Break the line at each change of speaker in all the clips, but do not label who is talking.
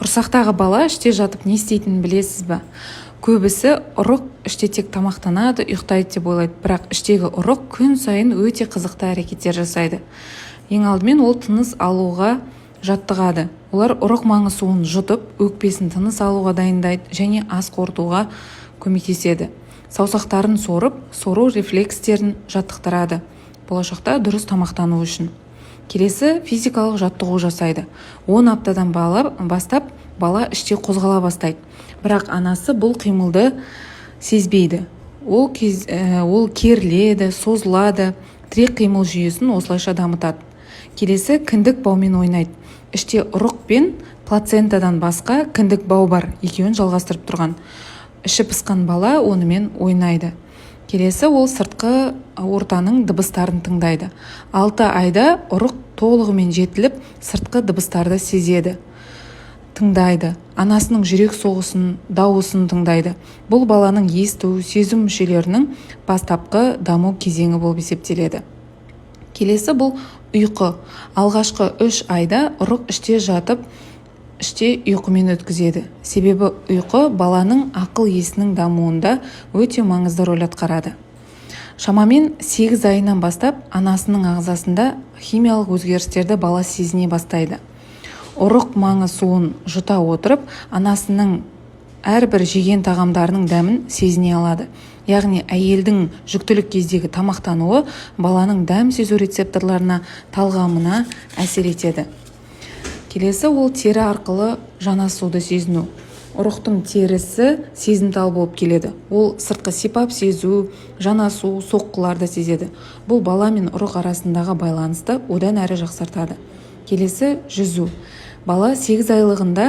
Құрсақтағы бала іште жатып не істейтінін білесіз бе? Көбісі ұрық іште тек тамақтанады, ұйықтайды деп ойлайды, бірақ іштегі ұрық күн сайын өте қызықты әрекеттер жасайды. Ең алдымен ол тыныс алуға жаттығады. Олар ұрық маңы суын жұтып, өкпесін тыныс алуға дайындайды және ас қорытуға көмектеседі. Саусақтарын сору рефлекстерін жаттықтырады. Болашақта дұрыс тамақтану үшін. Келесі физикалық жаттығу жасайды. 10 аптадан бастап бала іште қозғала бастайды. Бірақ анасы бұл қимылды сезбейді. Ол керіледі, созылады, тірек қимыл жүйесін осылайша дамытады. Келесі кіндік баумен ойнайды. Іште ұрық пен плацентадан басқа кіндік бау бар, екеуін жалғастырып тұрған. Іші пысқан бала онымен ойнайды. Келесі ол сыртқы ортаның дыбыстарын тыңдайды. 6 айда ұрық толығымен жетіліп, сыртқы дыбыстарды сезеді, тыңдайды. Анасының жүрек соғысын, дауысын тыңдайды. Бұл баланың есту, сезу мүшелерінің бастапқы даму кезеңі болып есептеледі. Келесі бұл ұйқы. Алғашқы 3 айда ұрық іште жатып, іште ұйқымен өткізеді. Себебі ұйқы баланың ақыл есінің дамуында өте маңызды рөл атқарады. Шамамен 8 айынан бастап анасының ағзасында химиялық өзгерістерді бала сезіне бастайды. Ұрық маңы суын жұта отырып, анасының әрбір жеген тағамдарының дәмін сезіне алады. Яғни әйелдің жүктілік кездегі тамақтануы баланың дәм сезу рецепторларына, талғамына әсер етеді. Келесі ол тері арқылы жанасуды сезіну. Ұрықтың терісі сезімтал болып келеді. Ол сыртқы сипап сезу, жанасу, соққыларды сезеді. Бұл бала мен ұрық арасындағы байланысты одан әрі жақсартады. Келесі жүзу. Бала 8 айлығында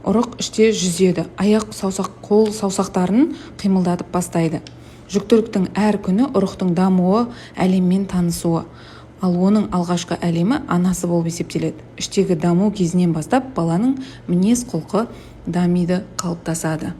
ұрық іште жүзеді. Аяқ, қол саусақтарын қимылдатып бастайды. Жүктіліктің әр күні ұрықтың дамуы, әлеммен танысуы. Ал оның алғашқы әлемі анасы болып есептеледі. Іштегі даму кезінен бастап баланың мінез құлқы дамиды, қалыптасады.